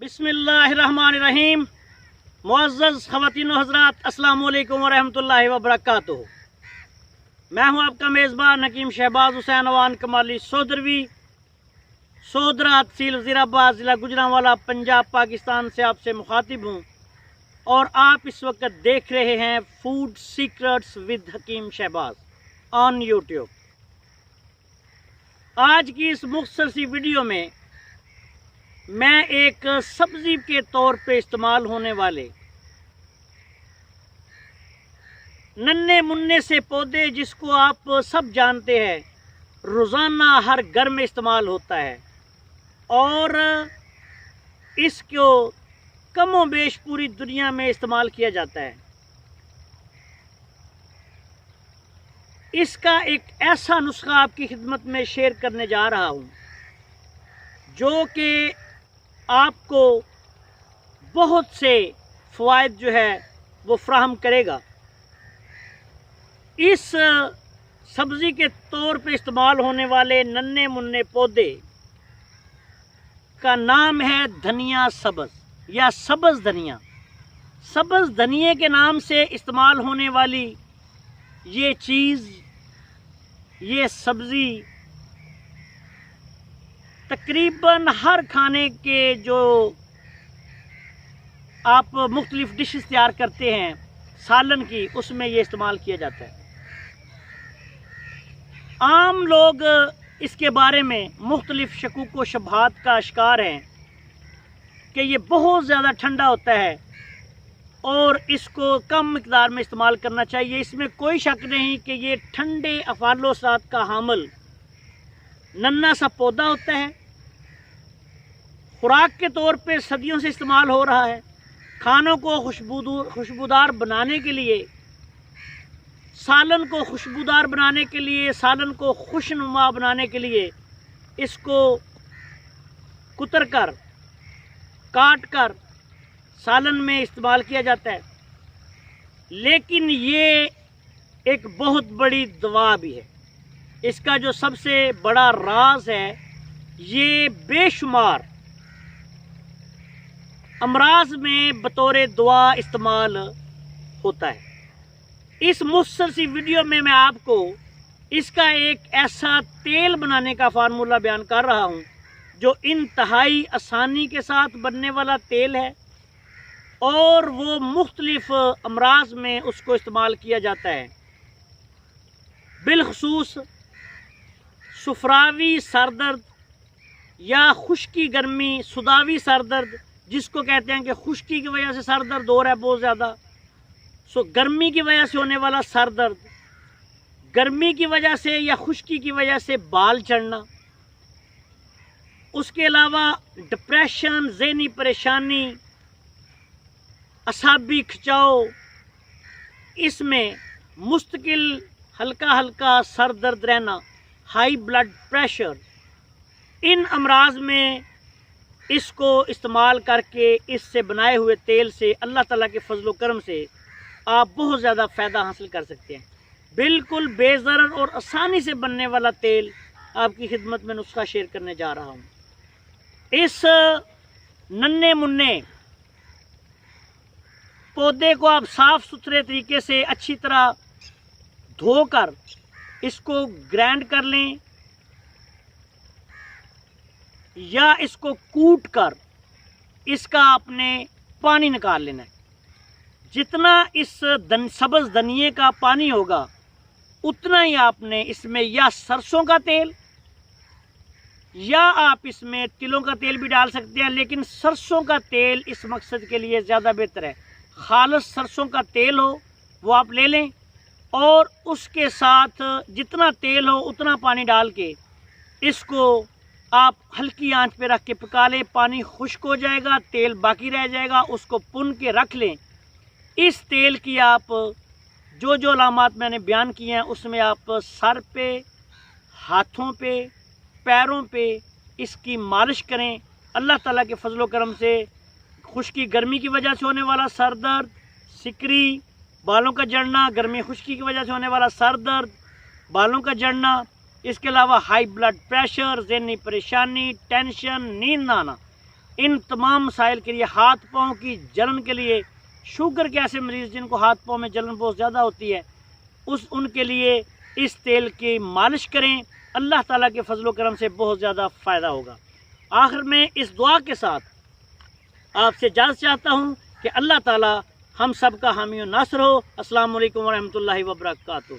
बिस्मिल्लाहिर्रहमानिर्रहीम। मुअज़्ज़ज़ ख़वातीन व हज़रात, अस्सलामु अलैकुम व रहमतुल्लाहि व बरकातुहू। मैं हूं आपका मेज़बान हकीम शहबाज हुसैन अवान कमाली सोदरवी, सोदरा तहसील वज़ीराबाद, ज़िला गुजरांवाला, पंजाब, पाकिस्तान से आपसे मुखातिब हूं और आप इस वक्त देख रहे हैं food secrets with Hakeem Shahbaz on YouTube. आज की इस मुख्तसर सी वीडियो में मैं एक सब्ज़ी के तौर पे इस्तेमाल होने वाले नन्हे मुन्ने से पौधे, जिसको आप सब जानते हैं, रोज़ाना हर घर में इस्तेमाल होता है और इसको कमो बेश पूरी दुनिया में इस्तेमाल किया जाता है। इसका एक ऐसा नुस्खा आपकी खिदमत में शेयर करने जा रहा हूँ जो कि आपको बहुत से फ़वाइद जो है वो फ्राहम करेगा। इस सब्ज़ी के तौर पे इस्तेमाल होने वाले नन्हे मुन्ने पौधे का नाम है धनिया सब्ज़ या सब्ज़ धनिया। सब्ज़ धनिए के नाम से इस्तेमाल होने वाली ये चीज़, ये सब्ज़ी तकरीबन हर खाने के जो आप मुख्तलिफ डिशेस तैयार करते हैं सालन की, उसमें ये इस्तेमाल किया जाता है। आम लोग इसके बारे में मुख्तलिफ शकूक व शुबहात का शिकार हैं कि ये बहुत ज़्यादा ठंडा होता है और इसको कम मिक़दार में इस्तेमाल करना चाहिए। इसमें कोई शक नहीं कि ये ठंडे अफ़ालोसात का हामिल नन्हा सा पौधा होता है। खुराक के तौर पे सदियों से इस्तेमाल हो रहा है। खानों को खुशबूदार बनाने के लिए, सालन को खुशबूदार बनाने के लिए, सालन को खुशनुमा बनाने के लिए इसको कुतर कर, काट कर सालन में इस्तेमाल किया जाता है। लेकिन ये एक बहुत बड़ी दवा भी है। इसका जो सबसे बड़ा राज है, ये बेशुमार अमराज में बतौर दुआ इस्तेमाल होता है। इस मुख्तसर सी वीडियो में मैं आपको इसका एक ऐसा तेल बनाने का फार्मूला बयान कर रहा हूँ जो इंतहाई आसानी के साथ बनने वाला तेल है और वो मुख्तलिफ अमराज में उसको इस्तेमाल किया जाता है। बिलखसूस सुफरावी सरदर्द या खुश्की गर्मी, सुदावी सरदर्द, जिसको कहते हैं कि खुश्की की वजह से सर दर्द हो रहा है बहुत ज़्यादा, सो गर्मी की वजह से होने वाला सर दर्द, गर्मी की वजह से या खुश्की की वजह से बाल चढ़ना, उसके अलावा डिप्रेशन, ज़हनी परेशानी, असाबी खिंचाव, इसमें मुस्तकिल हल्का हल्का सर दर्द रहना, हाई ब्लड प्रेशर, इन अमराज में इसको इस्तेमाल करके इससे बनाए हुए तेल से अल्लाह ताला के फजल करम से आप बहुत ज़्यादा फ़ायदा हासिल कर सकते हैं। बिल्कुल बेज़रर और आसानी से बनने वाला तेल आपकी खिदमत में नुस्खा शेयर करने जा रहा हूँ। इस नन्हे मुन्ने पौधे को आप साफ़ सुथरे तरीके से अच्छी तरह धोकर इसको ग्राइंड कर लें या इसको कूट कर इसका आपने पानी निकाल लेना है। जितना इस सब्ज़ धनिए का पानी होगा उतना ही आपने इसमें या सरसों का तेल या आप इसमें तिलों का तेल भी डाल सकते हैं, लेकिन सरसों का तेल इस मकसद के लिए ज़्यादा बेहतर है। खालिस सरसों का तेल हो वो आप ले लें और उसके साथ जितना तेल हो उतना पानी डाल के इसको आप हल्की आंच पे रख के पका लें। पानी खुश्क हो जाएगा, तेल बाकी रह जाएगा, उसको पुन के रख लें। इस तेल की आप जो जो अलामात मैंने बयान किए हैं उसमें आप सर पे, हाथों पे, पैरों पे इसकी मालिश करें। अल्लाह ताला के फजलो करम से खुश्की, गर्मी की वजह से होने वाला सर दर्द, सिकरी, बालों का जड़ना, गर्मी खुश्की की वजह से होने वाला सर दर्द, बालों का जड़ना, इसके अलावा हाई ब्लड प्रेशर, ज़हनी परेशानी, टेंशन, नींद ना आना, ان تمام مسائل کے لیے، ہاتھ پاؤں کی جلن کے لیے، شوگر کے ایسے مریض جن کو ہاتھ پاؤں میں جلن بہت زیادہ ہوتی ہے، ان کے لیے اس تیل کی مالش کریں، اللہ تعالیٰ کے فضل و کرم سے بہت زیادہ فائدہ ہوگا۔ آخر میں اس دعا کے ساتھ آپ سے اجازت چاہتا ہوں کہ اللہ تعالیٰ ہم سب کا حامی و ناصر ہو۔ السلام علیکم ورحمۃ اللہ وبرکاتہ۔